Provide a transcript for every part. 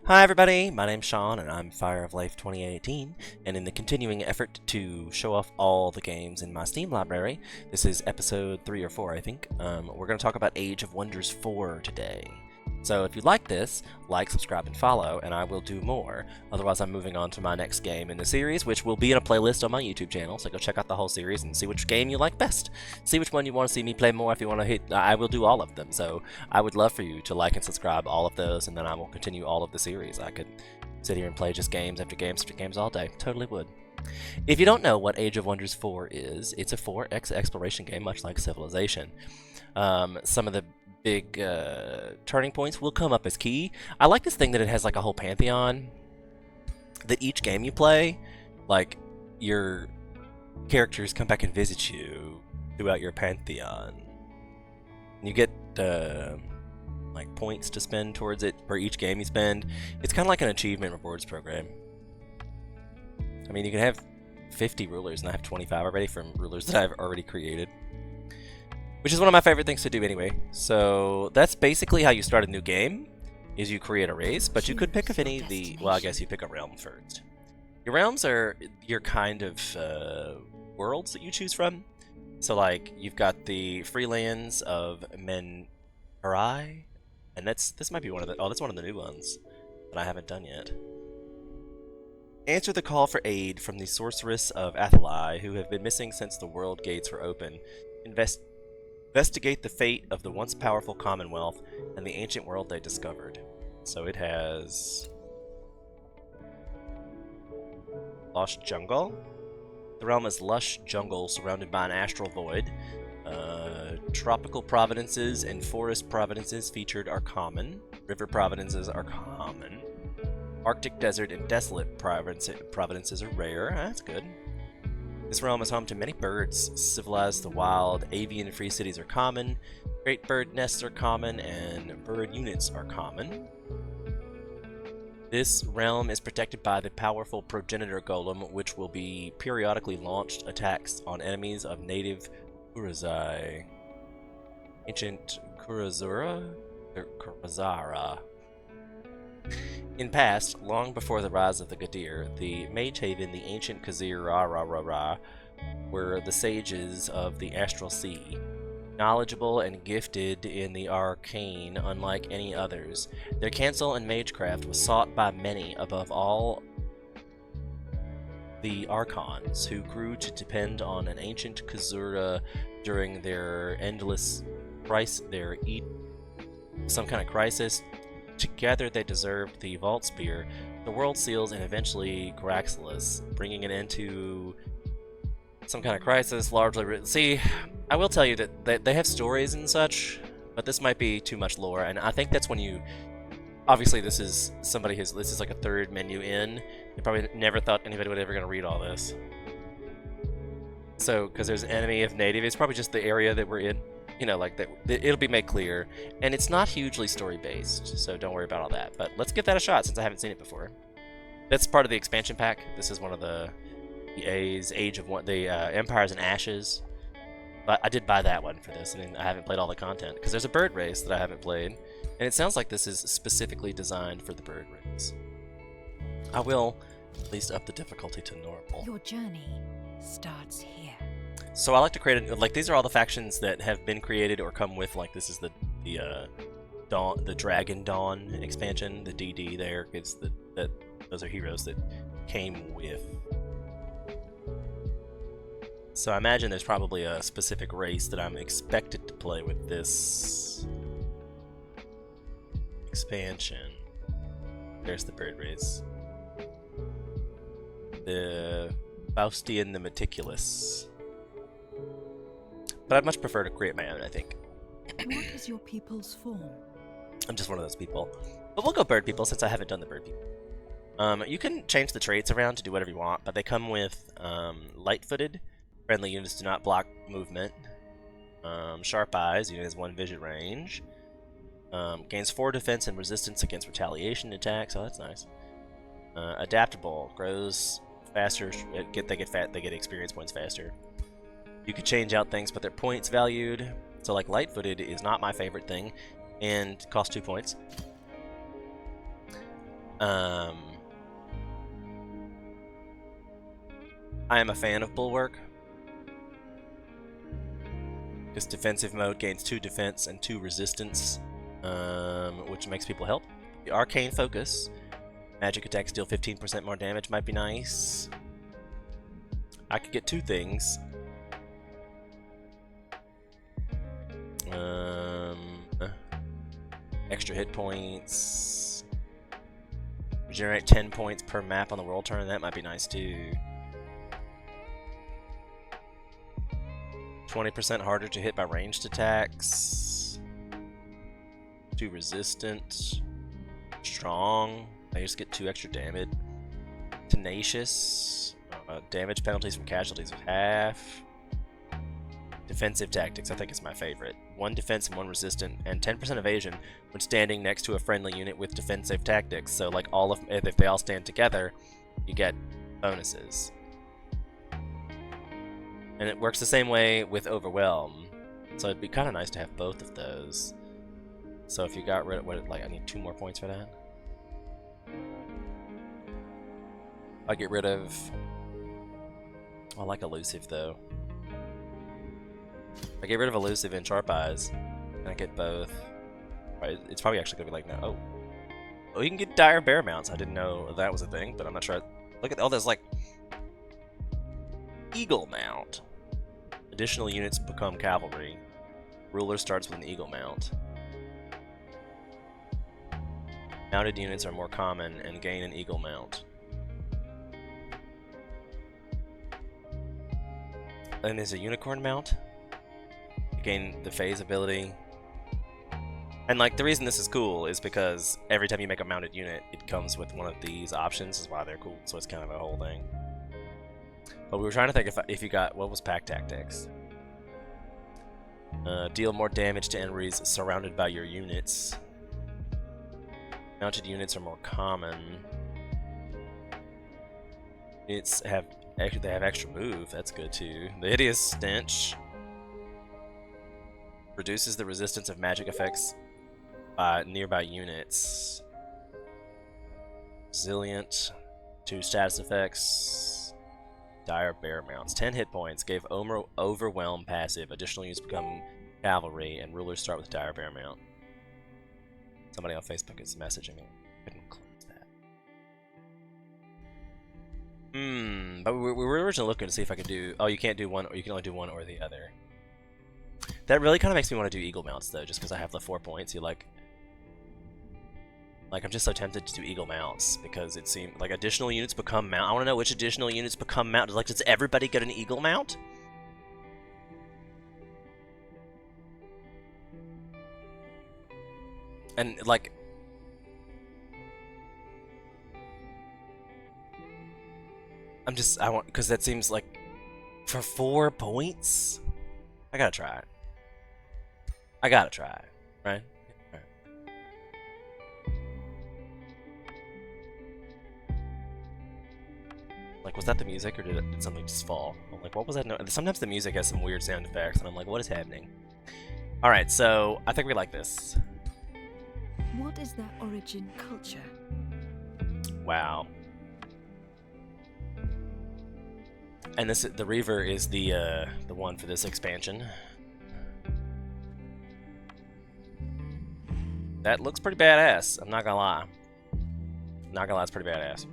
Hi everybody, my name's Sean and I'm Fire of Life 2018, and in the continuing effort to show off all the games in my Steam library, this is episode 3 or 4 I think, we're going to talk about Age of Wonders 4 today. So if you like this, like, subscribe, and follow, and I will do more. Otherwise I'm moving on to my next game in the series, which will be in a playlist on my YouTube channel, so go check out the whole series and see which game you like best. See which one you want to see me play more. If you want to hit, I will do all of them, so I would love for you to like and subscribe all of those, and then I will continue all of the series. I could sit here and play just games after games after games all day. Totally would. If you don't know what Age of Wonders 4 is, it's a 4X exploration game, much like Civilization. Some of the big turning points will come up as key. I like this thing that it has like a whole pantheon, that each game you play, like, your characters come back and visit you throughout your pantheon. You get like points to spend towards it for each game you spend. It's kind of like an achievement rewards program. I mean, you can have 50 rulers, and I have 25 already from rulers that I've already created, which is one of my favorite things to do anyway. So that's basically how you start a new game, is you create a race, but you could pick of any of the, well, I guess you pick a realm first. Your realms are your kind of worlds that you choose from. So like, you've got the free lands of Men'Rai, and this might be one of the, oh, that's one of the new ones that I haven't done yet. Answer the call for aid from the sorceress of Athelai, who have been missing since the world gates were open. Investigate the fate of the once powerful Commonwealth and the ancient world they discovered. So it has Lush Jungle. The realm is lush jungle surrounded by an astral void. Tropical provinces and forest provinces featured are common. River provinces are common. Arctic desert and desolate provinces are rare. That's good. This realm is home to many birds. Civilized the wild, avian free cities are common. Great bird nests are common, and bird units are common. This realm is protected by the powerful progenitor golem, which will be periodically launched attacks on enemies of native Kurazai. Ancient Kurazura? Kurazara. In past, long before the rise of the Gadir, the Mage Haven, the ancient Khazir were the sages of the Astral Sea. Knowledgeable and gifted in the arcane unlike any others, their cancel and magecraft was sought by many, above all the Archons, who grew to depend on an ancient Khazura during their endless some kind of crisis. Together they deserved the Vault Spear, the World Seals, and eventually Graxless, bringing an end to some kind of crisis, largely written. See, I will tell you that they have stories and such, but this might be too much lore, and I think that's when you... Obviously, this is somebody who's... This is like a third menu in. They probably never thought anybody would ever going to read all this. So, because there's an enemy of native, it's probably just the area that we're in. You know, like, that it'll be made clear. And it's not hugely story-based, so don't worry about all that. But let's give that a shot, since I haven't seen it before. That's part of the expansion pack. This is one of the EA's Age of Empires and Ashes. But I did buy that one for this, and I haven't played all the content. Because there's a bird race that I haven't played. And it sounds like this is specifically designed for the bird race. I will at least up the difficulty to normal. Your journey starts here. So I like to create like, these are all the factions that have been created or come with, like, this is the Dragon Dawn expansion, the DD there. It's those are heroes that came with. So I imagine there's probably a specific race that I'm expected to play with this expansion. There's the bird race. The Faustian the Meticulous. But I'd much prefer to create my own, I think. What is your people's form? I'm just one of those people. But we'll go bird people since I haven't done the bird people. You can change the traits around to do whatever you want, but they come with light-footed. Friendly units do not block movement. Sharp eyes, unit has 1 vision range. Gains 4 defense and resistance against retaliation attacks. Oh, that's nice. Adaptable, grows faster. They get experience points faster. You could change out things, but their points valued. So like light-footed is not my favorite thing, and costs 2 points. I am a fan of Bulwark. This defensive mode gains 2 defense and 2 resistance, which makes people help. The Arcane Focus. Magic attacks deal 15% more damage might be nice. I could get 2 things. Extra hit points. Regenerate 10 points per map on the world turn. That might be nice too. 20% harder to hit by ranged attacks. 2 resistant. Strong. I just get 2 extra damage. Tenacious. Damage penalties from casualties of half. Defensive tactics, I think is my favorite. 1 defense and 1 resistant, and 10% evasion when standing next to a friendly unit with defensive tactics. So, like, if they all stand together, you get bonuses. And it works the same way with Overwhelm. So it'd be kind of nice to have both of those. So if you got rid of I need 2 more points for that. I get rid of. I like Elusive though. I get rid of Elusive and Sharp Eyes, and I get both. Right, it's probably actually gonna be like no. Oh, you can get Dire Bear Mounts. I didn't know that was a thing, but I'm not sure. Look at all this like Eagle Mount. Additional units become cavalry. Ruler starts with an Eagle Mount. Mounted units are more common and gain an Eagle Mount. And there's a Unicorn Mount. You gain the phase ability. And like the reason this is cool is because every time you make a mounted unit, it comes with one of these options, is why they're cool. So it's kind of a whole thing. But we were trying to think if you got, what was Pack Tactics? Deal more damage to enemies surrounded by your units. Mounted units are more common. They have extra move, that's good too. The Hideous Stench reduces the resistance of magic effects by nearby units. Resilient, 2 status effects. Dire Bear Mounts, 10 hit points, gave Overwhelm passive. Additional units become cavalry, and rulers start with Dire Bear Mount. Somebody on Facebook is messaging me. Couldn't close that. But we were originally looking to see if I could do. Oh, you can't do one, or you can only do one or the other. That really kind of makes me want to do Eagle Mounts though, just because I have the 4 points. You like I'm just so tempted to do Eagle Mounts because it seemed like additional units become mount. I want to know which additional units become mount. Like, does everybody get an Eagle Mount? And like, I want, because that seems like for 4 points, I gotta try it. Right? Like, was that the music, or did something just fall? I'm like, what was that? No, sometimes the music has some weird sound effects, and I'm like, what is happening? Alright, so I think we like this. What is their origin culture? Wow. And the Reaver is the one for this expansion. That looks pretty badass, I'm not gonna lie. It's pretty badass.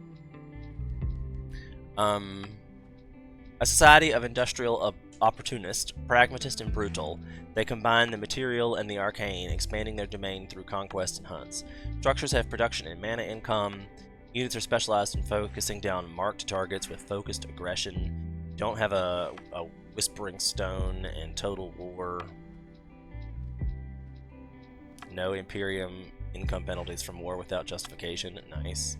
A society of industrial opportunists, pragmatist and brutal. They combine the material and the arcane, expanding their domain through conquest and hunts. Structures have production and mana income. Units are specialized in focusing down marked targets with focused aggression. Don't have a Whispering Stone and Total War. No Imperium income penalties from war without justification. Nice.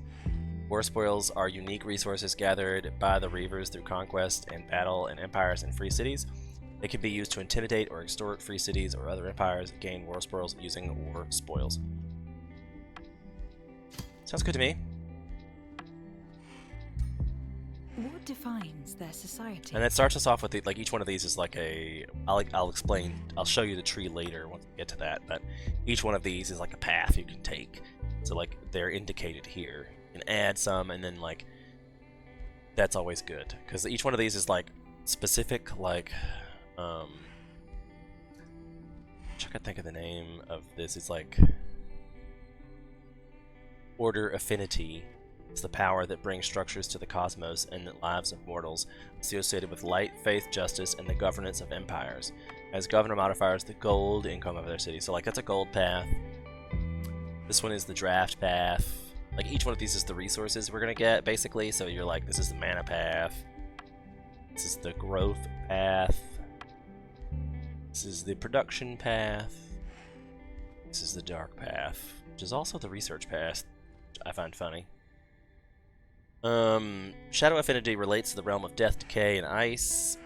War spoils are unique resources gathered by the Reavers through conquest and battle in empires and free cities. They can be used to intimidate or extort free cities or other empires. Gain war spoils using war spoils. Sounds good to me. What defines their society? And it starts us off with like each one of these is like a. I'll explain. I'll show you the tree later once we get to that. But each one of these is like a path you can take. So like they're indicated here. You can add some, and then like that's always good because each one of these is like specific, like I can think of the name of this. It's like Order Affinity. It's the power that brings structures to the cosmos and the lives of mortals, associated with light, faith, justice, and the governance of empires. As governor modifiers, the gold income of their city. So like that's a gold path. This one is the draft path. Like each one of these is the resources we're gonna get, basically. So you're like, this is the mana path. This is the growth path. This is the production path. This is the dark path, which is also the research path, which I find funny. Shadow Affinity relates to the realm of death, decay, and ice.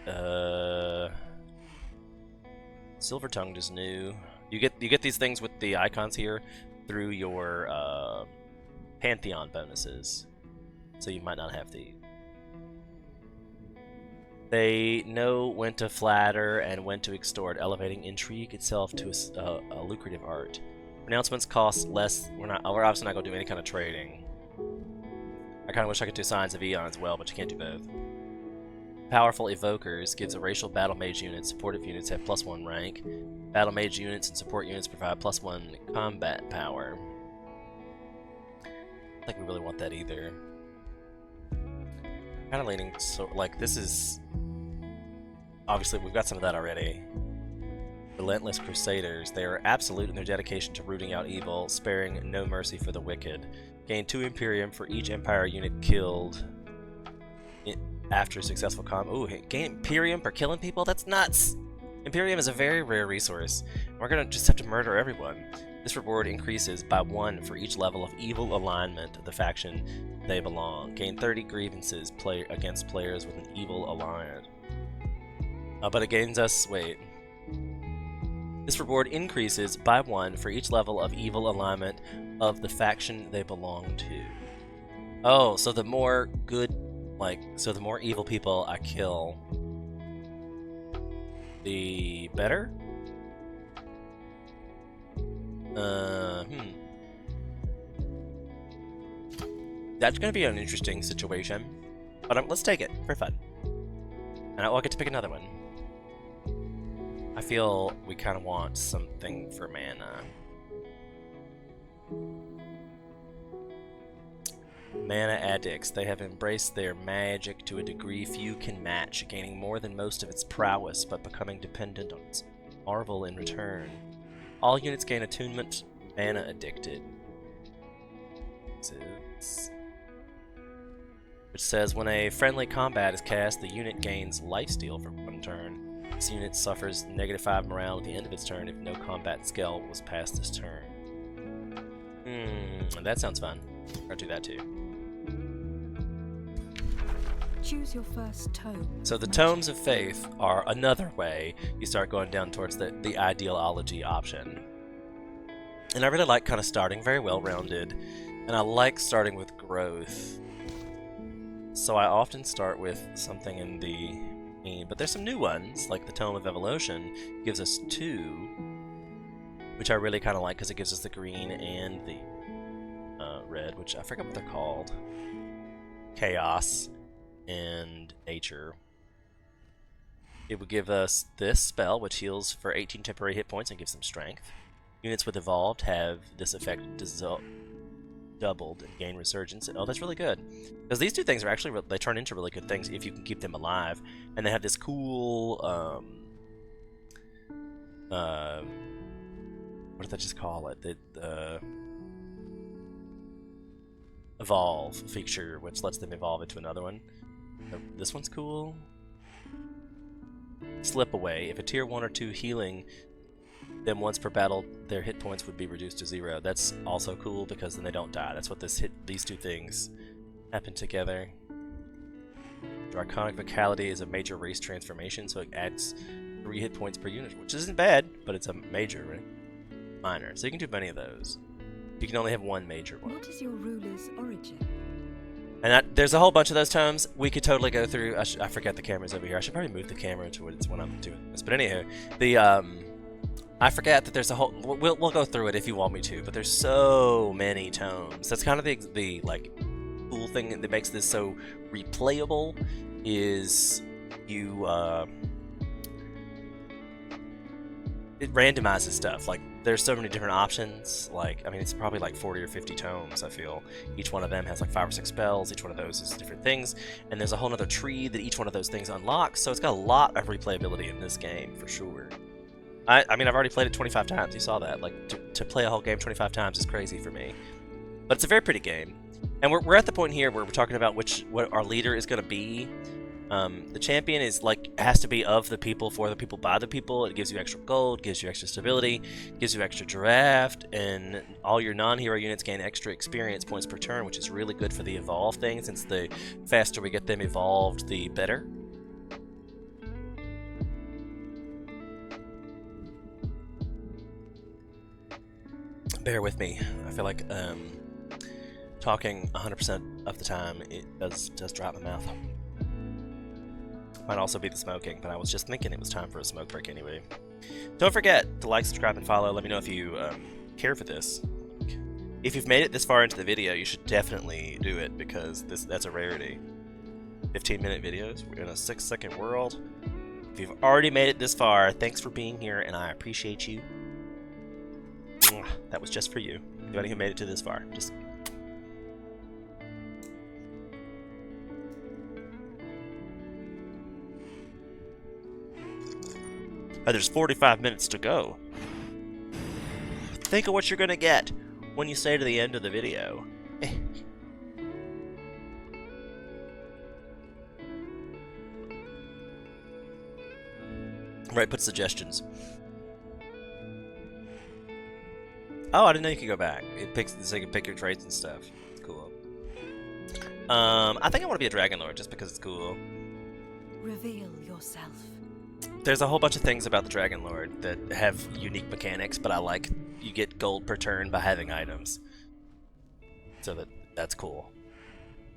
Silver Tongued is new. You get these things with the icons here through your Pantheon bonuses, so you might not have these. They know when to flatter and when to extort, elevating intrigue itself to a lucrative art. Pronouncements cost less. We're obviously not going to do any kind of trading. I kind of wish I could do Signs of Eon as well, but you can't do both. Powerful Evokers gives a racial battle mage unit. Supportive units have +1 rank. Battle mage units and support units provide +1 combat power. I don't think we really want that either. Kind of leaning so like this is obviously we've got some of that already. Relentless Crusaders. They are absolute in their dedication to rooting out evil, sparing no mercy for the wicked. Gain 2 Imperium for each Empire unit killed after successful Ooh, gain Imperium for killing people? That's nuts! Imperium is a very rare resource. We're gonna just have to murder everyone. This reward increases by 1 for each level of evil alignment of the faction they belong. Gain 30 grievances against players with an evil alliance. But it gains us... wait. This reward increases by 1 for each level of evil alignment of the faction they belong to. Oh, so the more good... so the more evil people I kill, the better? That's gonna be an interesting situation, but let's take it for fun. And I'll get to pick another one. I feel we kind of want something for mana. Mana addicts. They have embraced their magic to a degree few can match, gaining more than most of its prowess, but becoming dependent on its marvel in return. All units gain attunement, mana addicted. Which says when a friendly combat is cast, the unit gains lifesteal for 1 turn. This unit suffers -5 morale at the end of its turn if no combat skill was passed this turn. That sounds fun. I'll do that too. Choose your first tome. So the Tomes of Faith are another way you start going down towards the ideology option. And I really like kind of starting very well-rounded, and I like starting with growth. So I often start with something in the but there's some new ones, like the Tome of Evolution gives us 2, which I really kind of like because it gives us the green and the red, which I forget what they're called. Chaos and Nature. It would give us this spell, which heals for 18 temporary hit points and gives them strength. Units with Evolved have this effect doubled and gain Resurgence. Oh, that's really good. Because these 2 things are actually, they turn into really good things if you can keep them alive. And they have this cool, what did I just call it? The Evolve feature, which lets them evolve into another one. This one's cool. Slip Away. If a tier 1 or 2 healing them once per battle, their hit points would be reduced to 0. That's also cool because then they don't die. That's what these 2 things happen together. Draconic Vocality is a major race transformation, so it adds 3 hit points per unit, which isn't bad, but it's a major, right? Minor. So you can do many of those. You can only have 1 major one. What is your ruler's origin? And there's a whole bunch of those tomes. We could totally go through. I forget the camera's over here. I should probably move the camera to when I'm doing this. But anyhow, I forget that there's a whole. We'll go through it if you want me to, but there's so many tomes. That's kind of the like cool thing that makes this so replayable. Is you it randomizes stuff. Like there's so many different options. Like I mean, it's probably like 40 or 50 tomes. I feel each one of them has like 5 or 6 spells. Each one of those is different things, and there's a whole other tree that each one of those things unlocks. So it's got a lot of replayability in this game for sure. I mean, I've already played it 25 times. You saw that. Like, to play a whole game 25 times is crazy for me. But it's a very pretty game. And we're at the point here where we're talking about what our leader is going to be. The champion is, like, has to be of the people, for the people, by the people. It gives you extra gold, gives you extra stability, gives you extra draft, and all your non-hero units gain extra experience points per turn, which is really good for the evolve thing, since the faster we get them evolved, the better. Bear with me. I feel like talking 100% of the time it does dry out my mouth. Might also be the smoking, but I was just thinking it was time for a smoke break anyway. Don't forget to like, subscribe, and follow. Let me know if you care for this. If you've made it this far into the video, you should definitely do it because that's a rarity. 15-minute videos. We're in a 6-second world. If you've already made it this far, thanks for being here, and I appreciate you. That was just for you. Anybody who made it to this far. Just. Oh, there's 45 minutes to go. Think of what you're gonna get when you stay to the end of the video. Right, put suggestions. Oh, I didn't know you could go back. It picks so you can pick your traits and stuff. It's cool. I think I want to be a Dragon Lord just because it's cool. Reveal yourself. There's a whole bunch of things about the Dragon Lord that have unique mechanics, but I like you get gold per turn by having items. So that's cool.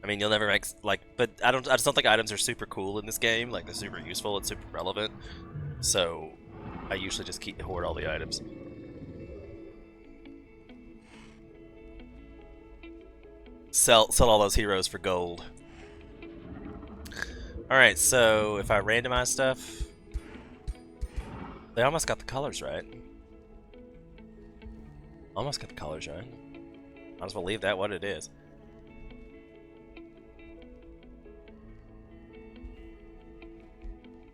I mean, you'll never make but I just don't think items are super cool in this game. Like they're super useful and super relevant. So I usually just hoard all the items. Sell all those heroes for gold. Alright, so if I randomize stuff, they almost got the colors right. Almost got the colors right. I'll just leave that what it is.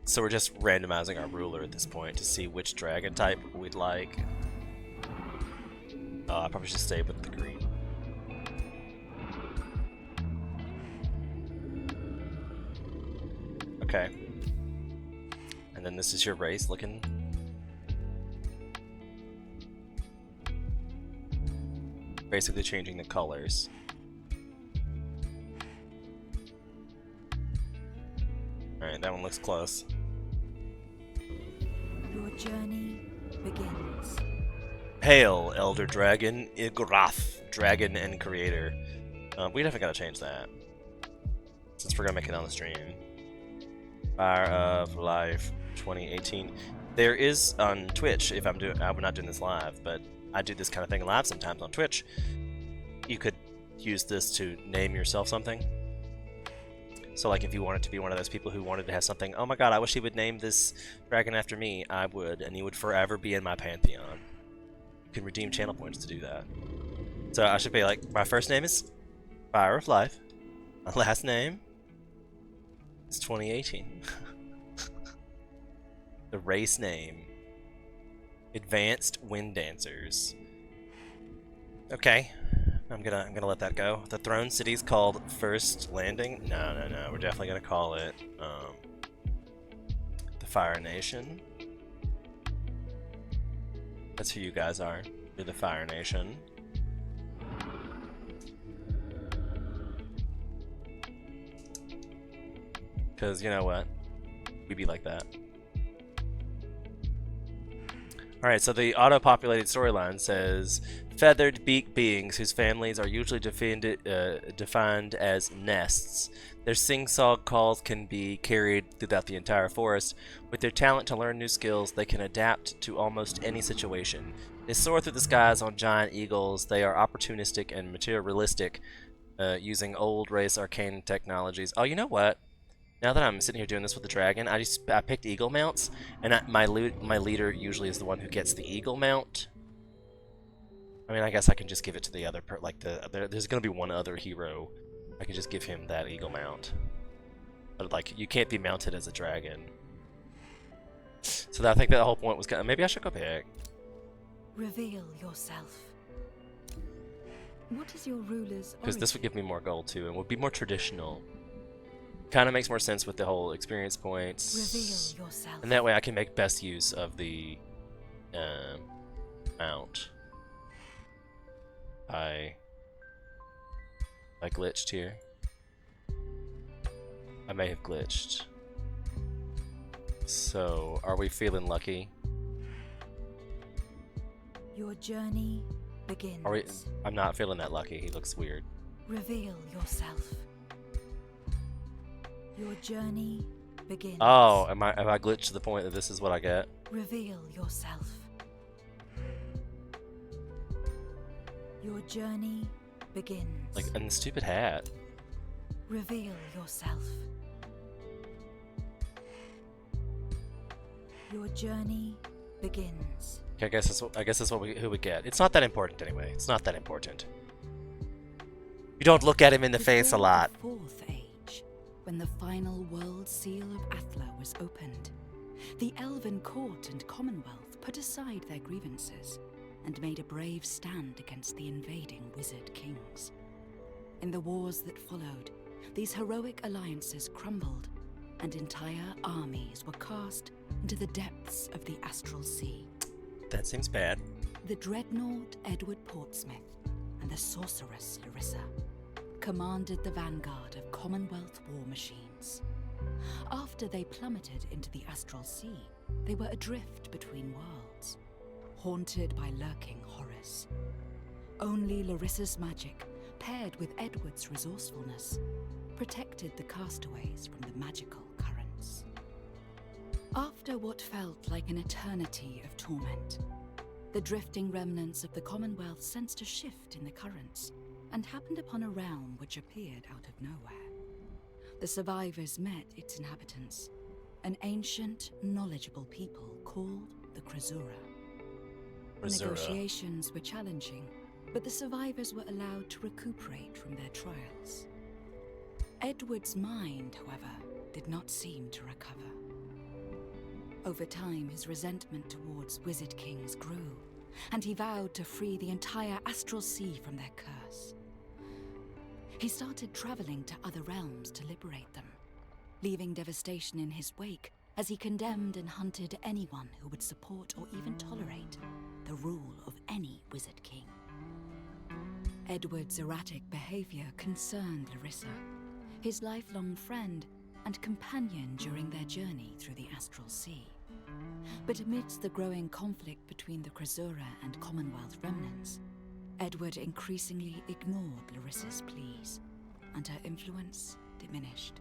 So we're just randomizing our ruler at this point to see which dragon type we'd like. I probably should stay with the green. Okay. And then this is your race looking. Basically changing the colors. Alright, that one looks close. Your journey begins. Hail, Elder Dragon Igrath, Dragon and Creator. We definitely gotta change that. Since we're gonna make it on the stream. Fire of Life 2018. There is on Twitch, if I'm not doing this live, but I do this kind of thing live sometimes on Twitch. You could use this to name yourself something. So like if you wanted to be one of those people who wanted to have something, oh my god, I wish he would name this dragon after me, I would, and he would forever be in my pantheon. You can redeem channel points to do that. So I should be like, my first name is Fire of Life. My last name is 2018. The race name, Advanced Wind Dancers. Okay, I'm gonna let that go. The throne city's called First Landing. No, we're definitely gonna call it the Fire Nation. That's who you guys are. You're the Fire Nation. Cause you know what? We be like that. Alright, so the auto-populated storyline says feathered beak beings whose families are usually defined as nests. Their sing-song calls can be carried throughout the entire forest. With their talent to learn new skills, they can adapt to almost any situation. They soar through the skies on giant eagles. They are opportunistic and materialistic, using old race arcane technologies. Oh, you know what? Now that I'm sitting here doing this with the dragon, I picked eagle mounts, and my leader usually is the one who gets the eagle mount. I mean, I guess I can just give it to the other there's gonna be one other hero. I can just give him that eagle mount. But like, you can't be mounted as a dragon. So I think that the whole point was maybe I should go back. Reveal yourself. What is your ruler's Because this would give me more gold too, and would be more traditional. Kind of makes more sense with the whole experience points. Reveal yourself. And that way I can make best use of the mount. I glitched here. I may have glitched. So, are we feeling lucky? Your journey begins. Are we? I'm not feeling that lucky. He looks weird. Reveal yourself. Your journey begins. Oh, have I glitched to the point that this is what I get? Reveal yourself. Your journey begins. Like, and the stupid hat. Reveal yourself. Your journey begins. Okay, I guess that's who we get. It's not that important anyway. It's not that important. You don't look at him in the face a lot. Before the Fourth Age, when the final world seal of Athla was opened, the Elven court and Commonwealth put aside their grievances and made a brave stand against the invading wizard kings. In the wars that followed, these heroic alliances crumbled, and entire armies were cast into the depths of the Astral Sea. That seems bad. The dreadnought Edward Portsmouth and the sorceress Larissa commanded the vanguard of Commonwealth war machines. After they plummeted into the Astral Sea, they were adrift between worlds, haunted by lurking horrors. Only Larissa's magic, paired with Edward's resourcefulness, protected the castaways from the magical currents. After what felt like an eternity of torment, the drifting remnants of the Commonwealth sensed a shift in the currents and happened upon a realm which appeared out of nowhere. The survivors met its inhabitants, an ancient, knowledgeable people called the Krasura. Negotiations were challenging, but the survivors were allowed to recuperate from their trials. Edward's mind, however, did not seem to recover. Over time, his resentment towards Wizard Kings grew, and he vowed to free the entire Astral Sea from their curse. He started traveling to other realms to liberate them, leaving devastation in his wake as he condemned and hunted anyone who would support or even tolerate the rule of any Wizard King. Edward's erratic behavior concerned Larissa, his lifelong friend and companion during their journey through the Astral Sea. But amidst the growing conflict between the Krasura and Commonwealth remnants, Edward increasingly ignored Larissa's pleas, and her influence diminished.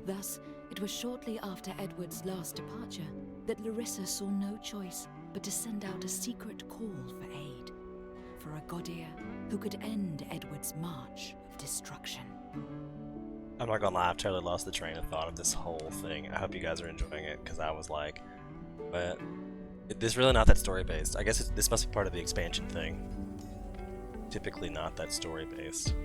Thus, it was shortly after Edward's last departure that Larissa saw no choice but to send out a secret call for aid, for a Godir who could end Edward's march of destruction. I'm not gonna lie, I've totally lost the train of thought of this whole thing. I hope you guys are enjoying it, because I was like, but this is really not that story-based. I guess this must be part of the expansion thing. Typically not that story-based.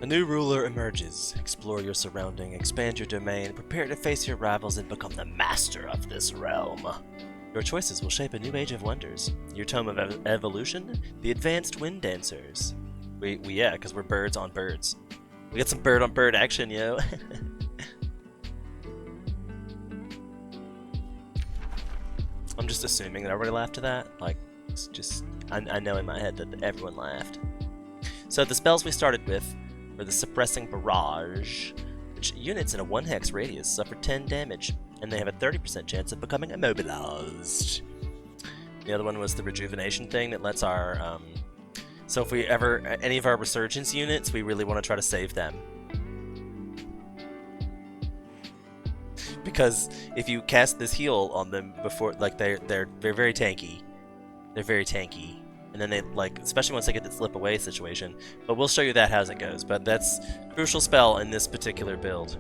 A new ruler emerges. Explore your surrounding, expand your domain, prepare to face your rivals, and become the master of this realm. Your choices will shape a new age of wonders. Your tome of evolution, the advanced wind dancers. Yeah, because we're birds on birds. We got some bird on bird action, yo. I'm just assuming that everybody laughed at that. Like, it's just, I know in my head that everyone laughed. So the spells we started with were the Suppressing Barrage, which units in a 1 hex radius suffer 10 damage, and they have a 30% chance of becoming immobilized. The other one was the rejuvenation thing that lets our so if we ever any of our resurgence units, we really want to try to save them. Because if you cast this heal on them before, like they're very tanky. They're very tanky. And then they, like, especially once they get the slip away situation. But we'll show you that as it goes. But that's a crucial spell in this particular build.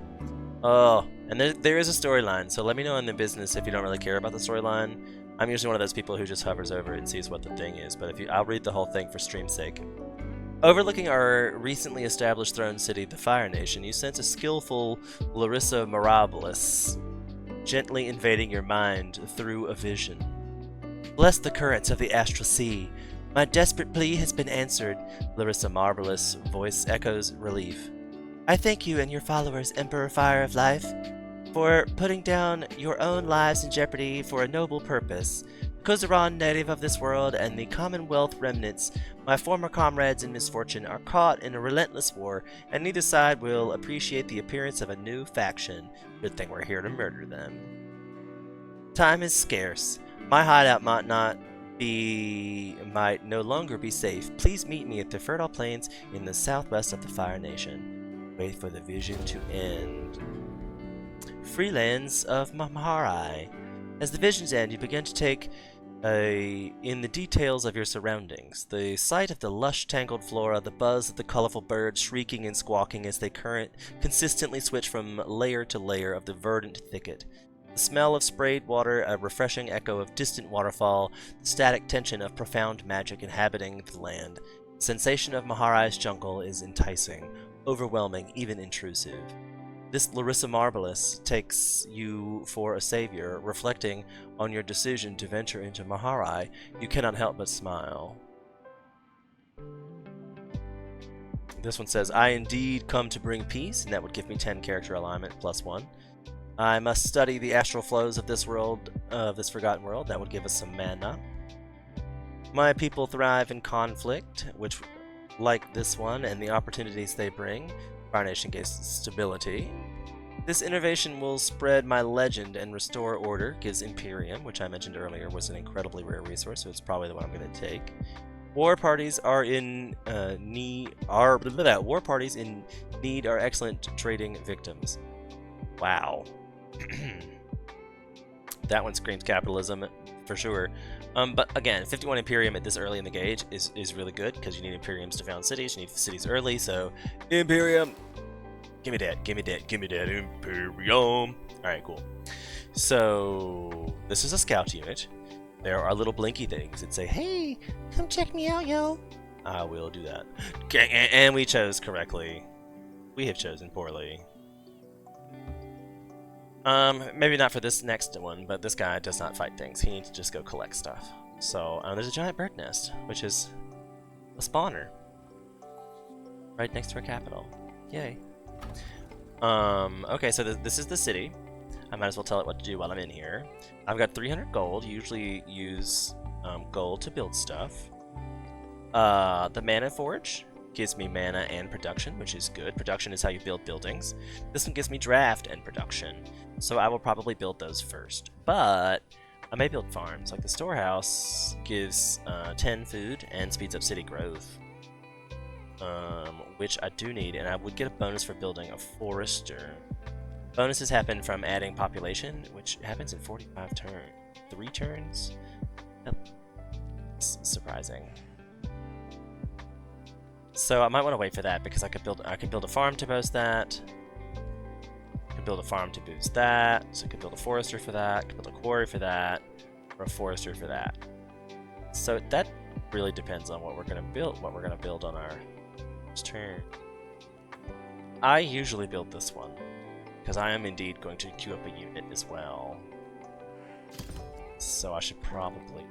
Oh, and there is a storyline, so let me know in the business if you don't really care about the storyline. I'm usually one of those people who just hovers over it and sees what the thing is, but I'll read the whole thing for stream's sake. Overlooking our recently established throne city, the Fire Nation, you sense a skillful Larissa Mirabilis gently invading your mind through a vision. Bless the currents of the astral sea. My desperate plea has been answered, Larissa Mirabilis' voice echoes relief. I thank you and your followers, Emperor Fire of Life, for putting down your own lives in jeopardy for a noble purpose. Kozaran, native of this world, and the Commonwealth remnants, my former comrades in misfortune, are caught in a relentless war, and neither side will appreciate the appearance of a new faction. Good thing we're here to murder them. Time is scarce. My hideout might no longer be safe. Please meet me at the fertile plains in the southwest of the Fire Nation. Wait for the vision to end. Freelands of Mamharai. As the visions end, you begin to take in the details of your surroundings. The sight of the lush, tangled flora, the buzz of the colorful birds shrieking and squawking as they consistently switch from layer to layer of the verdant thicket. The smell of sprayed water, a refreshing echo of distant waterfall, the static tension of profound magic inhabiting the land. The sensation of Maharai's jungle is enticing, overwhelming, even intrusive. This Larissa Mirabilis takes you for a savior, reflecting on your decision to venture into Maharai. You cannot help but smile. This one says, I indeed come to bring peace, and that would give me 10 character alignment plus 1. I must study the astral flows of this world, this forgotten world. That would give us some mana. My people thrive in conflict, which, like this one, and the opportunities they bring. Fire Nation gains stability. This innovation will spread my legend and restore order. Gives Imperium, which I mentioned earlier was an incredibly rare resource, so it's probably the one I'm going to take. War parties are in need. War parties in need are excellent trading victims. Wow. That one screams capitalism for sure. But again, 51 Imperium at this early in the gauge is really good because you need Imperiums to found cities. You need cities early, so Imperium. Give me that, give me that, give me that Imperium. Alright, cool. So this is a scout unit. There are little blinky things that say, hey, come check me out, yo. I will do that. Okay, and we chose correctly. We have chosen poorly. Maybe not for this next one, but this guy does not fight things. He needs to just go collect stuff. So, there's a giant bird nest, which is a spawner. Right next to our capital. Yay. Okay, so this is the city. I might as well tell it what to do while I'm in here. I've got 300 gold. Usually use gold to build stuff. The Mana Forge gives me mana and production, which is good. Production is how you build buildings. This one gives me draft and production, so I will probably build those first. But I may build farms. Like the storehouse gives 10 food and speeds up city growth, which I do need, and I would get a bonus for building a forester. Bonuses happen from adding population, which happens in 45 turns. 3 turns? That's surprising. So I might want to wait for that because I could build a farm to boost that. I could build a farm to boost that. So I could build a forester for that. I could build a quarry for that, or a forester for that. So that really depends on what we're gonna build. What we're gonna build on our turn. I usually build this one because I am indeed going to queue up a unit as well. So I should probably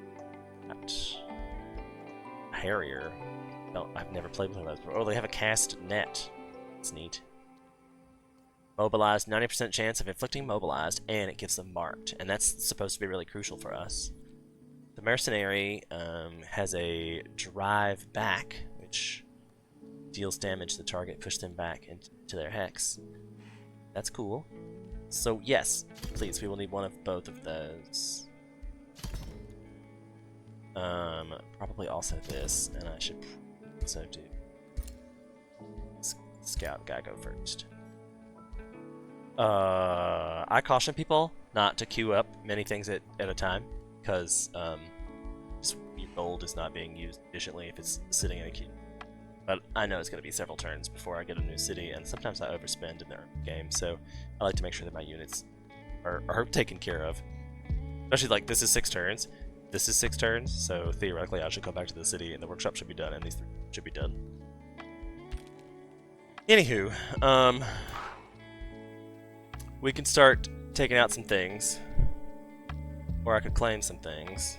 Harrier. No, I've never played with those before. Oh, they have a cast net. That's neat. Mobilized, 90% chance of inflicting mobilized, and it gives them marked. And that's supposed to be really crucial for us. The mercenary has a drive back, which deals damage to the target, push them back into their hex. That's cool. So yes, please, we will need one of both of those. Probably also this, and I should also do scout guy go first. I caution people not to queue up many things at a time, because your gold is not being used efficiently if it's sitting in a queue. But I know it's going to be several turns before I get a new city, and sometimes I overspend in the game, so I like to make sure that my units are taken care of. Especially like this is 6 turns, this is 6 turns, so theoretically I should go back to the city and the workshop should be done, and these 3 should be done. Anywho, we can start taking out some things, or I could claim some things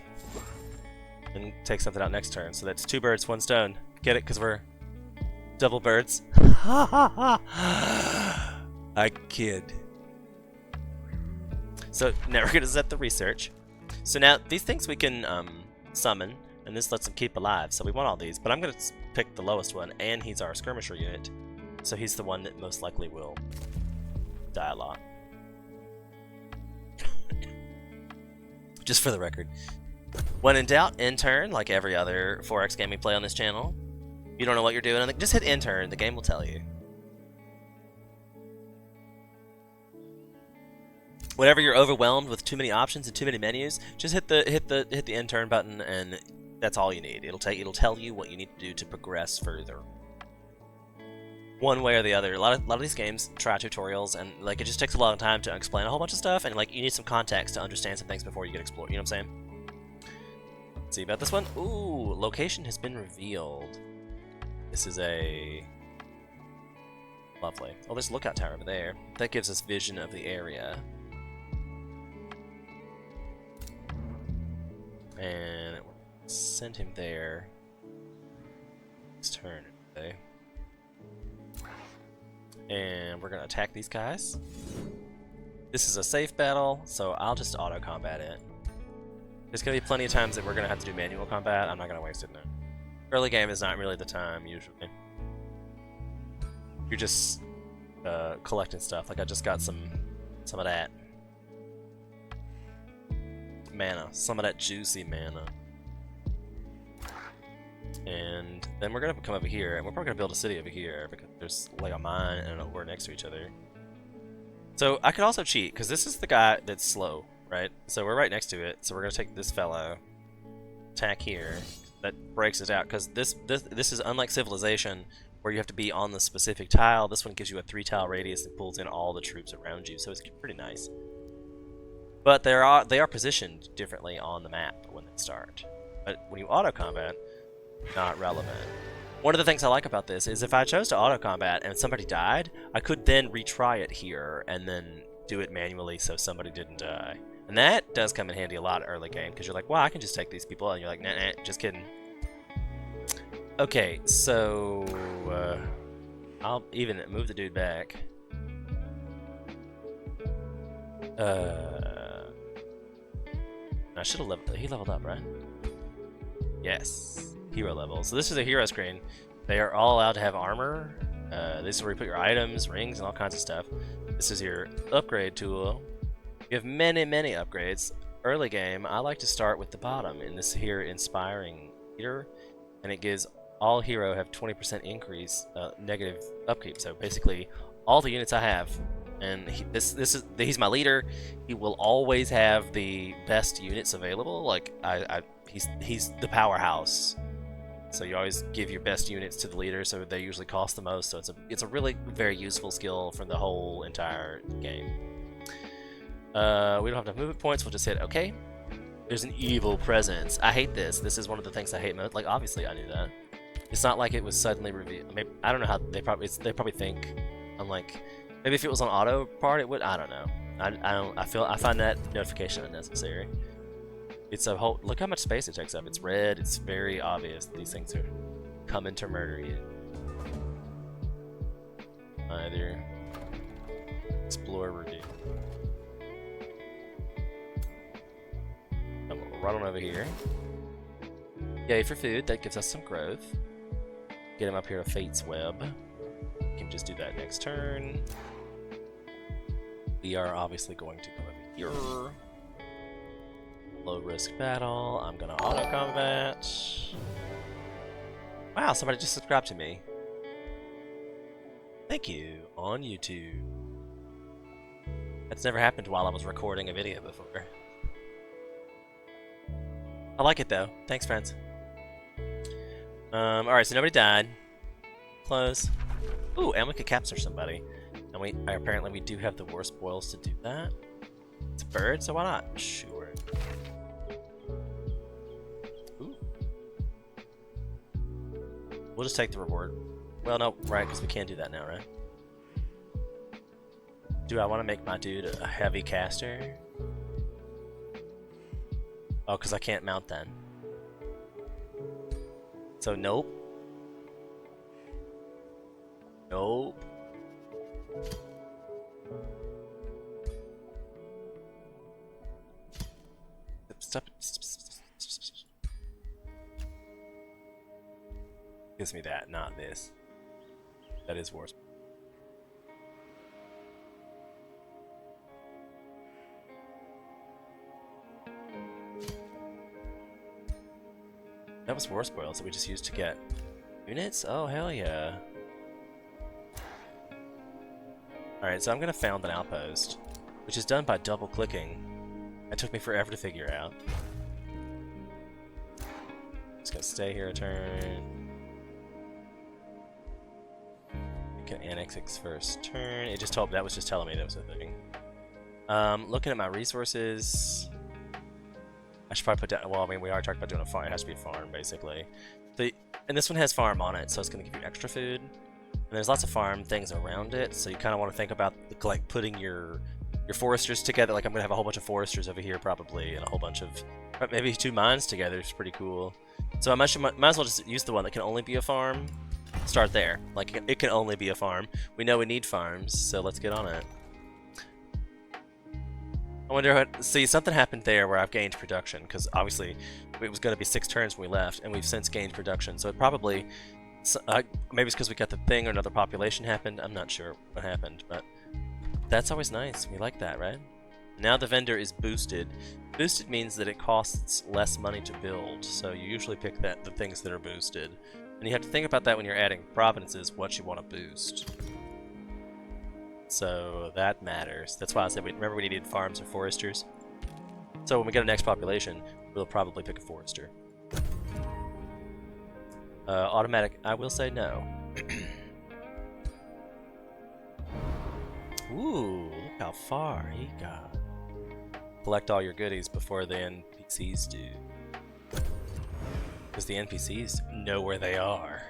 and take something out next turn. So that's 2 birds, 1 stone. Get it? Because we're double birds. I kid. So now we're gonna set the research. So now these things we can summon, and this lets them keep alive. So we want all these, but I'm gonna pick the lowest one, and he's our skirmisher unit, so he's the one that most likely will die a lot. Just for the record. When in doubt, intern, like every other 4X game we play on this channel. You don't know what you're doing, just hit intern, the game will tell you. Whenever you're overwhelmed with too many options and too many menus, just hit the intern button, and that's all you need. It'll tell you what you need to do to progress further. One way or the other. A lot of these games try tutorials, and like it just takes a long time to explain a whole bunch of stuff, and like you need some context to understand some things before you get explored. You know what I'm saying? Let's see about this one. Ooh, location has been revealed. This is a lovely. Oh, there's a lookout tower over there. That gives us vision of the area. And send him there. Next turn, okay. And we're gonna attack these guys. This is a safe battle, so I'll just auto combat it. There's gonna be plenty of times that we're gonna have to do manual combat. I'm not gonna waste it now. Early game is not really the time usually. You're just collecting stuff. Like I just got some of that mana, some of that juicy mana. And then we're gonna come over here, and we're probably gonna build a city over here because there's like a mine and a ore next to each other. So I could also cheat because this is the guy that's slow, right? So we're right next to it. So we're gonna take this fellow, attack here. That breaks it out because this is unlike Civilization where you have to be on the specific tile. This one gives you a 3-tile radius and pulls in all the troops around you, so it's pretty nice. But they are positioned differently on the map when they start. But when you auto combat, not relevant. One of the things I like about this is if I chose to auto combat and somebody died, I could then retry it here and then do it manually so somebody didn't die. And that does come in handy a lot early game because you're like, wow, I can just take these people, and you're like, nah, just kidding. Okay, so I'll even move the dude back. I should have leveled. He leveled up, right? Yes, hero level. So this is a hero screen. They are all allowed to have armor. This is where you put your items, rings, and all kinds of stuff. This is your upgrade tool. You have many, many upgrades. Early game, I like to start with the bottom in this here inspiring leader, and it gives all hero have 20% increase negative upkeep. So basically, all the units I have, and he's my leader. He will always have the best units available. Like he's the powerhouse. So you always give your best units to the leader, so they usually cost the most. So it's a really very useful skill for the whole entire game. We don't have enough movement points. We'll just hit OK. There's an evil presence. I hate this. This is one of the things I hate most. Like obviously I knew that. It's not like it was suddenly revealed. Maybe, I don't know how they probably think. I'm like, maybe if it was on auto part, it would. I don't know. I find that notification unnecessary. It's a whole. Look how much space it takes up. It's red. It's very obvious these things are coming to murder you. Either explore or review. I'm gonna run on over here. Yay for food. That gives us some growth. Get him up here to Fate's Web. We can just do that next turn. We are obviously going to come over here. Low risk battle. I'm gonna auto combat. Wow, somebody just subscribed to me. Thank you on YouTube. That's never happened while I was recording a video before. I like it though. Thanks, friends. Alright, so nobody died. Close. Ooh, and we could capture somebody. And apparently we do have the war spoils to do that. It's a bird, so why not? Sure. Ooh. We'll just take the reward. Well, no, right, because we can't do that now, right? Do I want to make my dude a heavy caster? Oh, because I can't mount then. So, nope. Nope. Stop. Gives me that, not this. That is worse. That was war spoils that we just used to get units? Oh, hell yeah. Alright, so I'm gonna found an outpost, which is done by double clicking. It took me forever to figure out. Just gonna stay here a turn. I can annex X first turn. It just told me, that was just telling me that was a thing. Looking at my resources. I should probably put down, well, I mean, we are talking about doing a farm. It has to be a farm, basically. And this one has farm on it, so it's going to give you extra food. And there's lots of farm things around it, so you kind of want to think about, like, putting your foresters together. Like, I'm going to have a whole bunch of foresters over here, probably, and a whole bunch of, maybe 2 mines together. It's pretty cool. So I might as well just use the one that can only be a farm. Start there. Like, it can only be a farm. We know we need farms, so let's get on it. I wonder what, see, something happened there where I've gained production, because obviously it was going to be 6 turns when we left, and we've since gained production, so it probably, maybe it's because we got the thing or another population happened, I'm not sure what happened, but that's always nice, we like that, right? Now the vendor is boosted. Boosted means that it costs less money to build, so you usually pick the things that are boosted, and you have to think about that when you're adding provinces, what you want to boost. So that matters. That's why I said, remember we needed farms or foresters? So when we get a next population, we'll probably pick a forester. Automatic, I will say no. Ooh, look how far he got. Collect all your goodies before the NPCs do. Because the NPCs know where they are.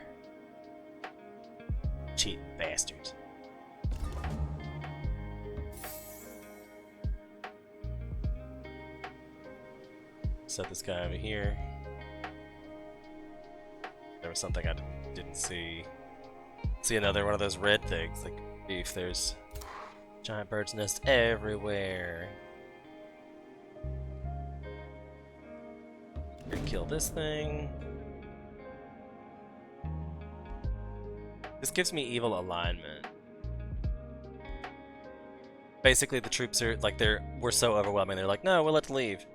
Cheating bastards. Set this guy over here. There was something I didn't see. See another one of those red things. Like, if there's giant bird's nest everywhere. Gonna kill this thing. This gives me evil alignment. Basically, the troops are like we're so overwhelming. They're like, no, we'll let leave.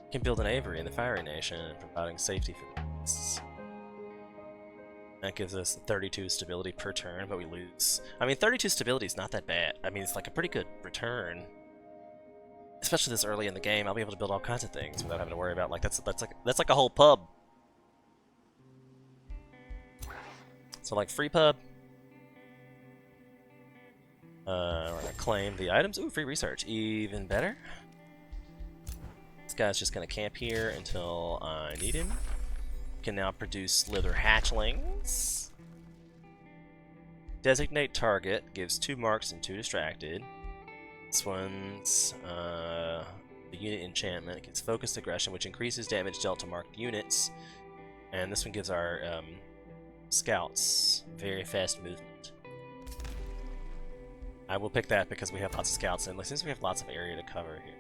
Can build an Aviary in the Fiery Nation, providing safety for the beasts. That gives us 32 stability per turn, but we lose. I mean, 32 stability is not that bad. I mean, it's like a pretty good return. Especially this early in the game, I'll be able to build all kinds of things without having to worry about, like, that's like a whole pub. So, like, free pub. We're gonna claim the items. Ooh, free research. Even better. This guy's just gonna camp here until I need him. Can now produce slither hatchlings. Designate target gives 2 marks and 2 distracted. This one's the unit enchantment. It gets focused aggression, which increases damage dealt to marked units. And this one gives our scouts very fast movement. I will pick that because we have lots of scouts, and since we have lots of area to cover here,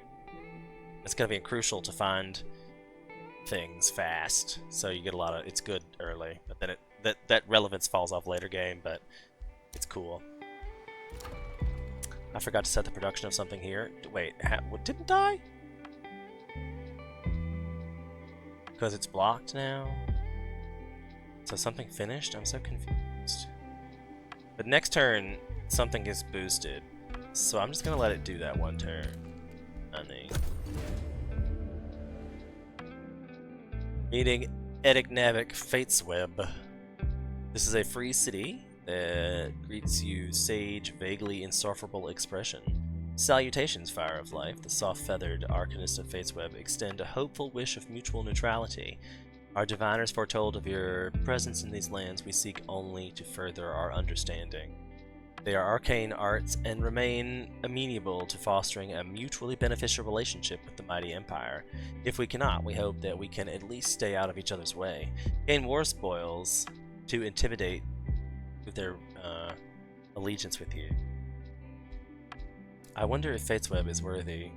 it's going to be crucial to find things fast. So you get a lot of, it's good early, but then that relevance falls off later game, but it's cool. I forgot to set the production of something here. Wait, what didn't die? Because it's blocked now? So something finished? I'm so confused. But next turn, something gets boosted. So I'm just gonna let it do that one turn. Honey. Meeting Edic Navik Fate's Web. This is a free city that greets you sage, vaguely insufferable expression. Salutations, Fire of Life. The soft-feathered Arcanist of Fate's Web extend a hopeful wish of mutual neutrality. Our diviners foretold of your presence in these lands. We seek only to further our understanding. They are arcane arts and remain amenable to fostering a mutually beneficial relationship with the mighty empire. If we cannot, we hope that we can at least stay out of each other's way. Gain war spoils to intimidate with their allegiance with you. I wonder if Fate's Web is worthy.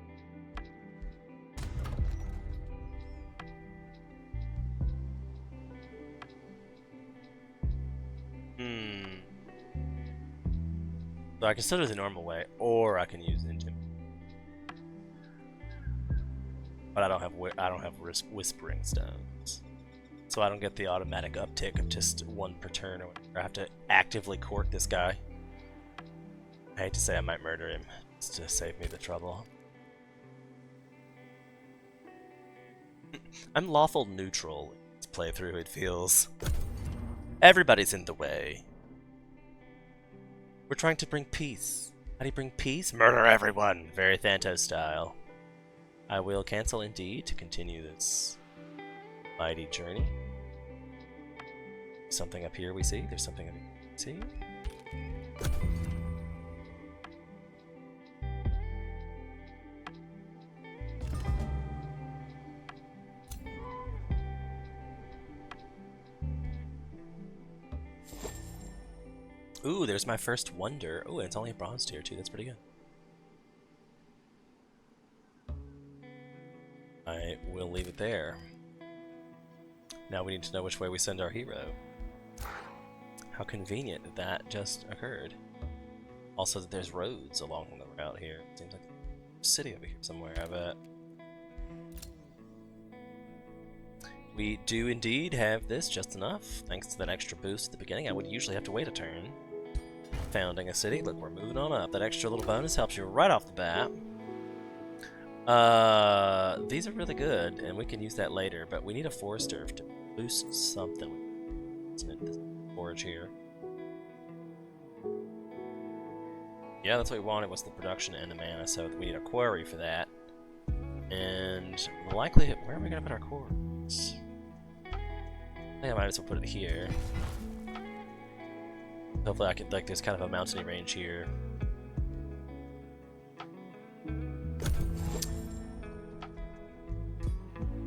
So I can still do the normal way, or I can use Intim. But I don't have Whispering Stones, so I don't get the automatic uptick of just one per turn. Or I have to actively court this guy. I hate to say I might murder him just to save me the trouble. I'm lawful neutral in this playthrough. It feels everybody's in the way. We're trying to bring peace. How do you bring peace? Murder everyone! Very Thantos style. I will cancel indeed to continue this mighty journey. Something up here we see. There's something up here we see. Ooh, there's my first wonder. Ooh, and it's only a bronze tier too. That's pretty good. I will leave it there. Now we need to know which way we send our hero. How convenient that that just occurred. Also that there's roads along the route here. Seems like a city over here somewhere, I bet. We do indeed have this just enough. Thanks to that extra boost at the beginning, I would usually have to wait a turn. Founding a city. Look, we're moving on up. That extra little bonus helps you right off the bat. These are really good, and we can use that later, but we need a forester to boost something. Isn't it this forage here? Yeah, that's what we wanted, was the production and the mana, so we need a quarry for that. And the likelihood, where are we gonna put our quarries? I think I might as well put it here. Hopefully I can, like, there's kind of a mountainy range here.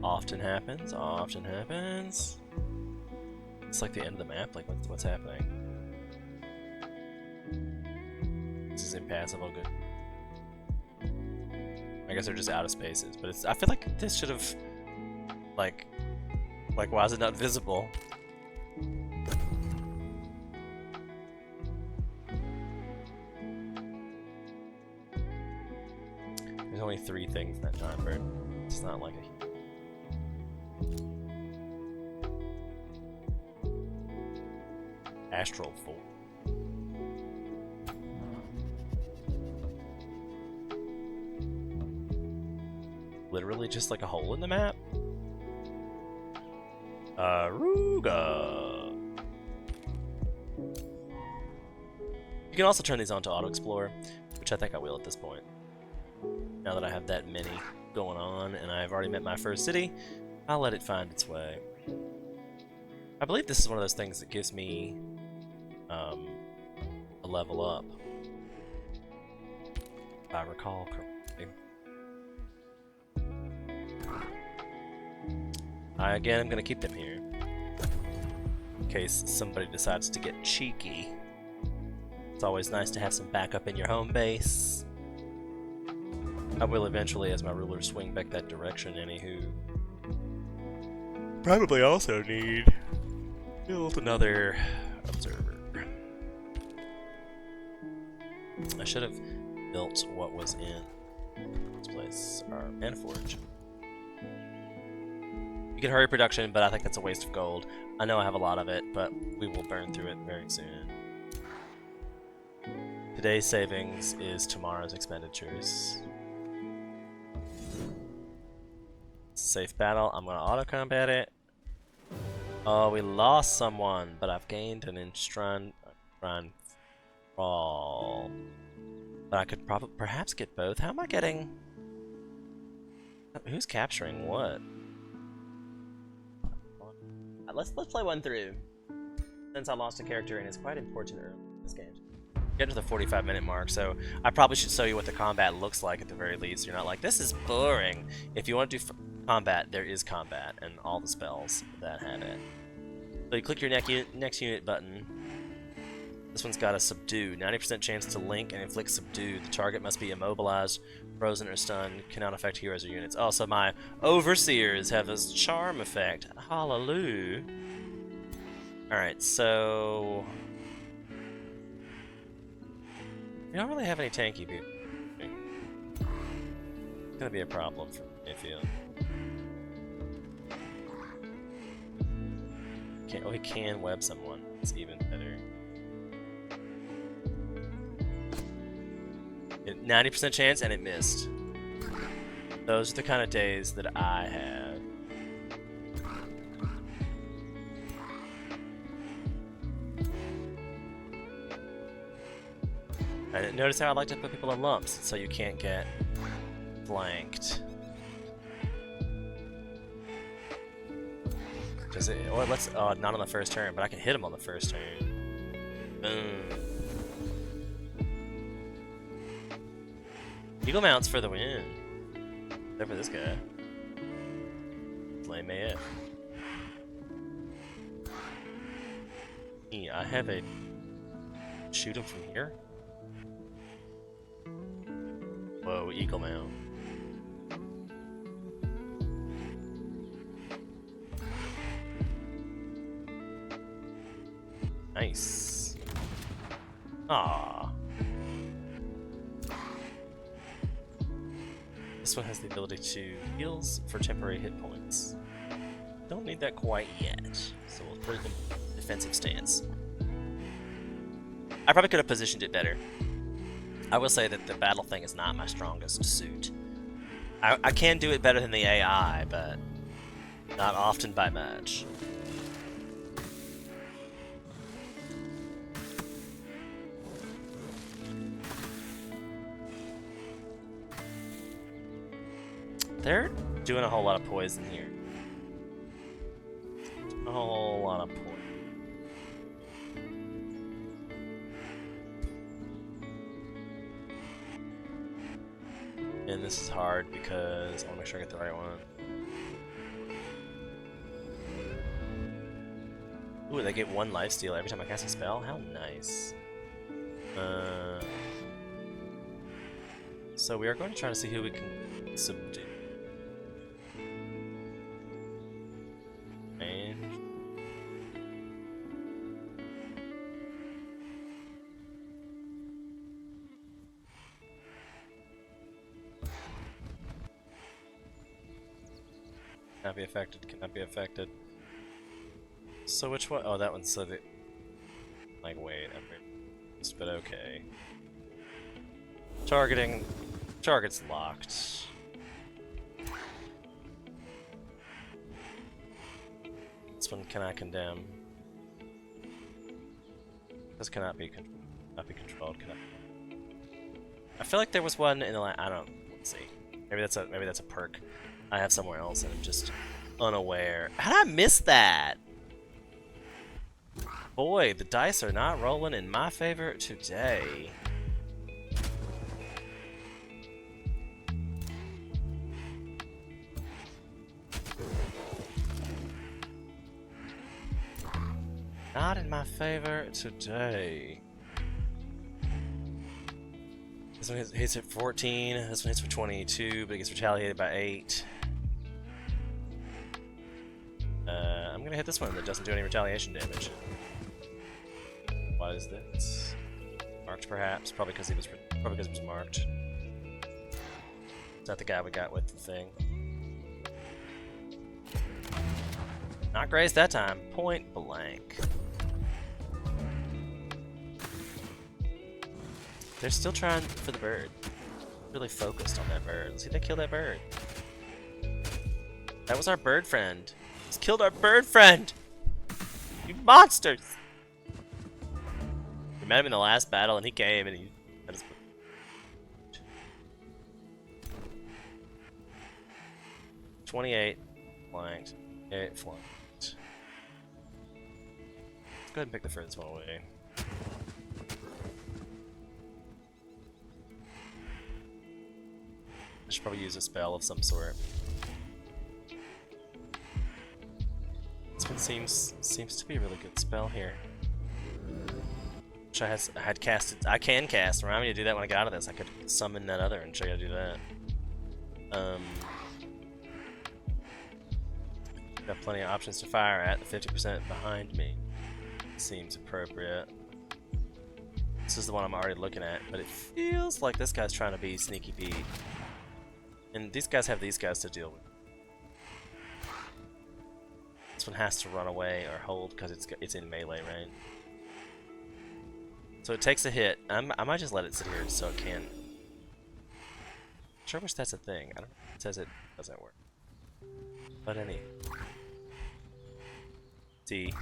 Often happens, often happens. It's like the end of the map, like what's happening? This is impassable, good. I guess they're just out of spaces, but it's, I feel like this should have, like why is it not visible? There's only 3 things in that giant bird. It's not like a... Astral Fold. Literally just like a hole in the map? Aruga. You can also turn these on to auto explore, which I think I will at this point. Now that I have that many going on and I've already met my first city, I'll let it find its way. I believe this is one of those things that gives me a level up, if I recall correctly. Again, I'm going to keep them here in case somebody decides to get cheeky. It's always nice to have some backup in your home base. I will eventually, as my rulers swing back that direction, anywho. Probably also need build another observer. I should have built what was in this place, our Mana Forge. You can hurry production, but I think that's a waste of gold. I know I have a lot of it, but we will burn through it very soon. Today's savings is tomorrow's expenditures. Safe battle. I'm gonna auto combat it. Oh, we lost someone, but I've gained an Instrun Brawl. But I could perhaps get both. How am I getting? Who's capturing what? Let's play one through. Since I lost a character and it's quite important early in this game. Get to the 45-minute mark, so I probably should show you what the combat looks like at the very least. You're not like, this is boring. If you want to do combat, there is combat and all the spells that had it. So you click your next unit button. This one's got a subdue. 90% chance to link and inflict subdue. The target must be immobilized, frozen, or stunned. Cannot affect heroes or units. Also, my overseers have a charm effect. Hallelujah. Alright, so we don't really have any tanky people. It's gonna be a problem for me, I feel. Oh, he can web someone. It's even better. 90% chance, and it missed. Those are the kind of days that I have. And notice how I like to put people in lumps, so you can't get flanked. Does it? Or let's. Oh, not on the first turn, but I can hit him on the first turn. Boom. Eagle mounts for the win. Except for this guy. Lame AF. I have a. Shoot him from here? Whoa, eagle mount. Nice. Ah. This one has the ability to heals for temporary hit points. Don't need that quite yet, so we'll put it in defensive stance. I probably could have positioned it better. I will say that the battle thing is not my strongest suit. I can do it better than the AI, but not often by much. They're doing a whole lot of poison here. A whole lot of poison. And this is hard because I want to make sure I get the right one. Ooh, they get 1 lifesteal every time I cast a spell? How nice. So we are going to try to see who we can subdue. Cannot be affected, cannot be affected. So which one? Oh, that one's so that. Like, wait, I'm confused, but okay. Targeting. Target's locked. This one can I condemn? This cannot be controlled. I feel like there was one in the I don't. Let's see. Maybe that's a perk I have somewhere else, and I'm just unaware. How did I miss that? Boy, the dice are not rolling in my favor today. Not in my favor today. This one hits at 14, this one hits for 22, but it gets retaliated by 8. I'm gonna hit this one that doesn't do any retaliation damage. Why is this? Marked perhaps? Probably because it was marked. Is that the guy we got with the thing? Not grazed that time. Point blank. They're still trying for the bird. Really focused on that bird. Let's see if they kill that bird. That was our bird friend. He's killed our bird friend! You monsters! We met him in the last battle and he came and he... 28 flanked. 8 flanked. Let's go ahead and pick the furthest one away. I should probably use a spell of some sort. This one seems to be a really good spell here. Wish I had casted. I can cast. Remind me to do that when I got out of this. I could summon that other and show you how to do that. Got plenty of options to fire at. The 50% behind me seems appropriate. This is the one I'm already looking at, but it feels like this guy's trying to be Sneaky Pete. And these guys have these guys to deal with. This one has to run away or hold because it's in melee range. So it takes a hit. I might just let it sit here so it can. Sure wish that's a thing. I don't know. It says it doesn't work. But anyway. See,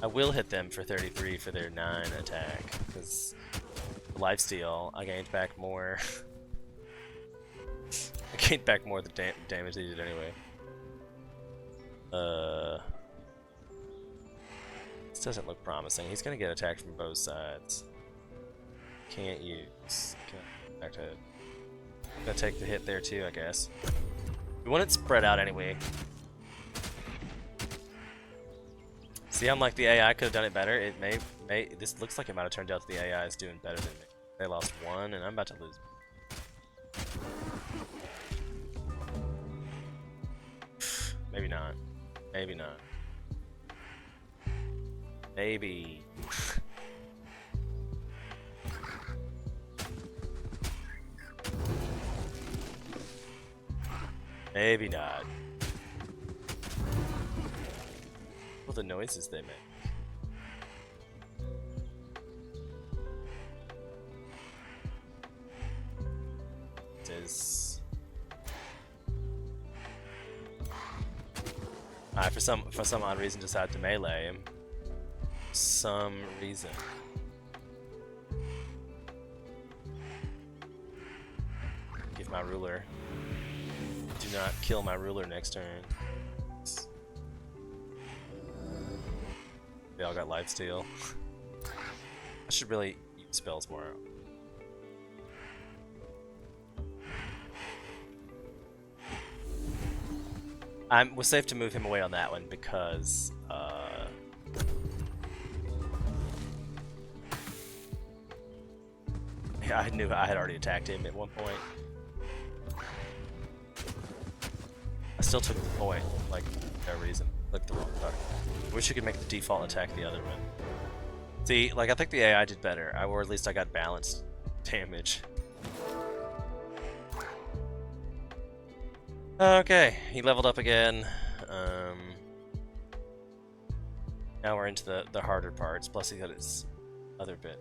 I will hit them for 33 for their 9 attack because lifesteal. I gained back more. I gained back more of the damage they did anyway. This doesn't look promising. He's gonna get attacked from both sides. Can't use. Back to. Gonna take the hit there too, I guess. We want it spread out anyway. See, I'm like the AI could have done it better. It may. This looks like it might have turned out that the AI is doing better than me. They lost 1, and I'm about to lose. Maybe not. Maybe not. Maybe. Maybe not. Well, the noises they make. It is. I for some odd reason decided to melee him. Some reason. Give my ruler. Do not kill my ruler next turn. They all got lifesteal. I should really use spells more. It was safe to move him away on that one because yeah, I knew I had already attacked him at one point. I still took the point, like, for no reason. Like the wrong button. Wish you could make the default attack the other one. See, like, I think the AI did better, or at least I got balanced damage. Okay, he leveled up again. Now we're into the harder parts, plus he got his other bit.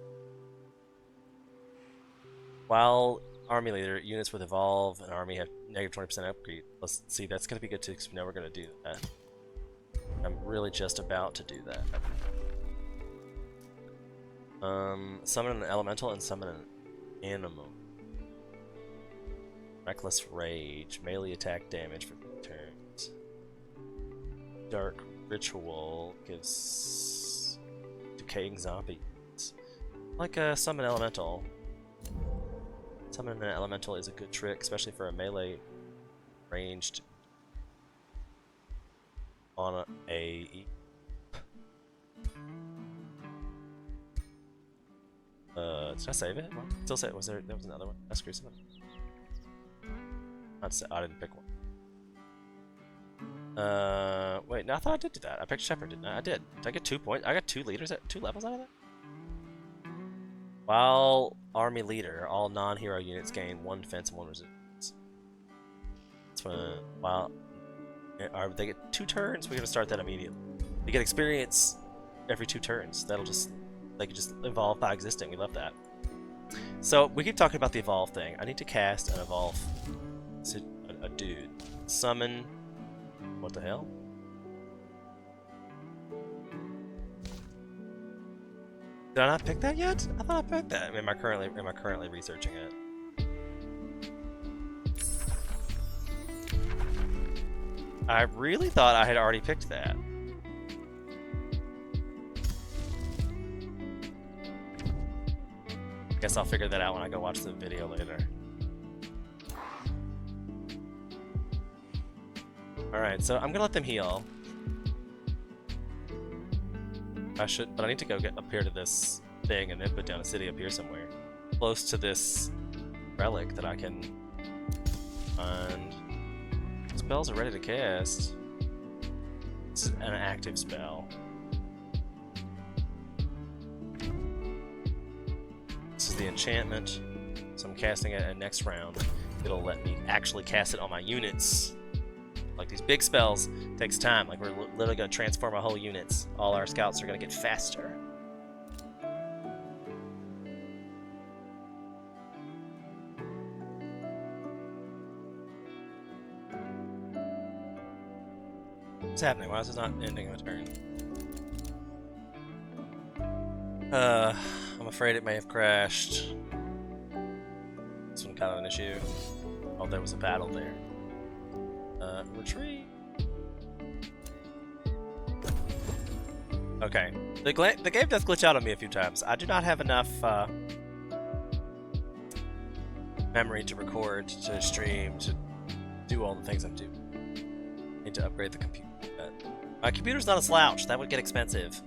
While army leader, units with evolve and army have negative 20% upgrade. Let's see, that's going to be good too, because we know we're going to do that. I'm really just about to do that. Summon an elemental and summon an animal. Reckless Rage, melee attack damage for 2 turns. Dark Ritual gives decaying zombies. Like a summon elemental. Summoning an elemental is a good trick, especially for a melee ranged on a did I save it? Well, still save it. Was there was another one? I screwed something. I didn't pick one. Wait, no, I thought I did do that. I picked Shepherd, didn't I? I did. Did I get 2 points? I got 2 leaders at 2 levels out of that? While army leader, all non-hero units gain 1 defense and 1 resistance. That's when, while They get 2 turns. We're gonna start that immediately. They get experience every 2 turns. They can just evolve by existing. We love that. So we keep talking about the evolve thing. I need to cast an evolve. A dude. Summon. What the hell? Did I not pick that yet? I thought I picked that. Am I currently researching it? I really thought I had already picked that. Guess I'll figure that out when I go watch the video later. Alright, so I'm gonna let them heal. But I need to go get up here to this thing and then put down a city up here somewhere. Close to this relic that I can find. Spells are ready to cast. This is an active spell. This is the enchantment. So I'm casting it at next round. It'll let me actually cast it on my units. Like these big spells, takes time. Like we're literally gonna transform our whole units. All our scouts are gonna get faster. What's happening? Why is this not ending my turn? I'm afraid it may have crashed. This one kind of an issue. Oh, there was a battle there. Retreat. Okay. The game does glitch out on me a few times. I do not have enough memory to record, to stream, to do all the things I'm doing. I need to upgrade the computer. My computer's not a slouch. That would get expensive.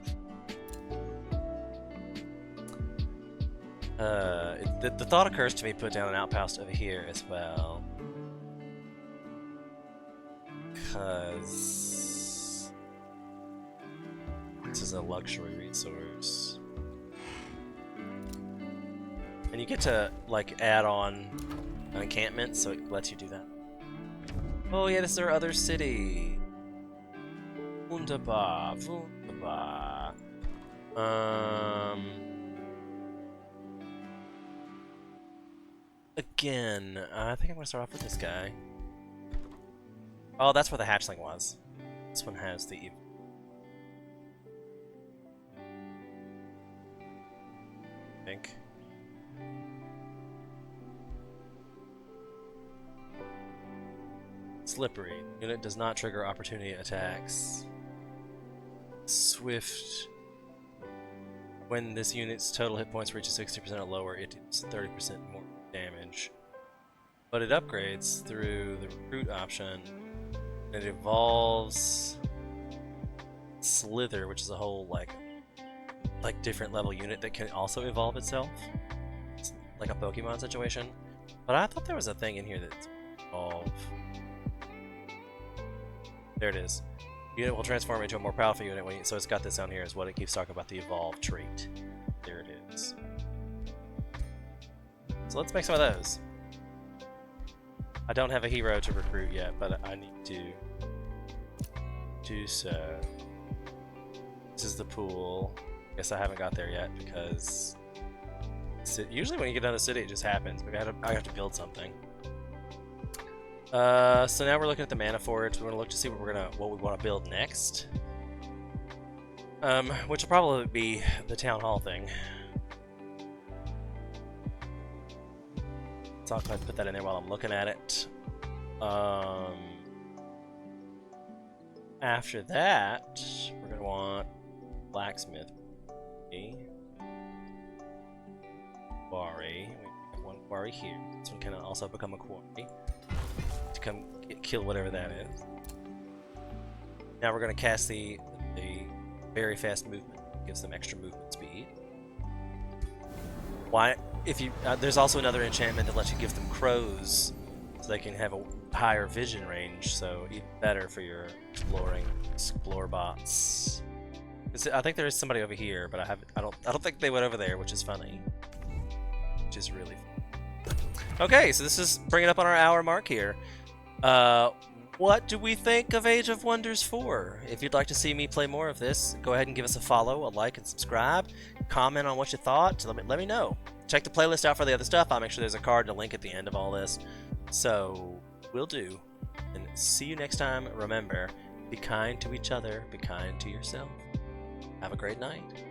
The thought occurs to me put down an outpost over here as well. Because this is a luxury resource. And you get to, like, add on an encampment, so it lets you do that. Oh yeah, this is our other city. Wunderbar, wunderbar. Again, I think I'm gonna start off with this guy. Oh, that's where the hatchling was. This one has the... I think. Slippery. Unit does not trigger opportunity attacks. Swift. When this unit's total hit points reaches 60% or lower, it deals 30% more damage. But it upgrades through the recruit option. It evolves Slither, which is a whole like different level unit that can also evolve itself. It's like a Pokemon situation. But I thought there was a thing in here that's evolve. There it is. Unit will transform into a more powerful unit when so it's got this down here is what it keeps talking about, the evolve trait. There it is. So let's make some of those. I don't have a hero to recruit yet, but I need to do so. This is the pool. Guess I haven't got there yet because usually when you get down to the city it just happens. Maybe I have to build something. So now we're looking at the mana forge. We want to look to see what we want to build next. Which will probably be the town hall thing. So I'll go ahead and put that in there while I'm looking at it. After that, we're gonna want blacksmith. Quarry. We have one quarry here. This one can also become a quarry to come kill whatever that is. Now we're gonna cast the very fast movement. Gives them extra movement speed. Why? If you there's also another enchantment that lets you give them crows, so they can have a higher vision range. So even better for your explore bots. I think there is somebody over here, but I don't think they went over there, which is funny. Which is really fun. Okay, so this is bringing up on our hour mark here. what do we think of Age of Wonders 4? If you'd like to see me play more of this, go ahead and give us a follow, a like, and subscribe. Comment on what you thought. Let me know. Check the playlist out for the other stuff. I'll make sure there's a card and a link at the end of all this. So, will do. And see you next time. Remember, be kind to each other, be kind to yourself. Have a great night.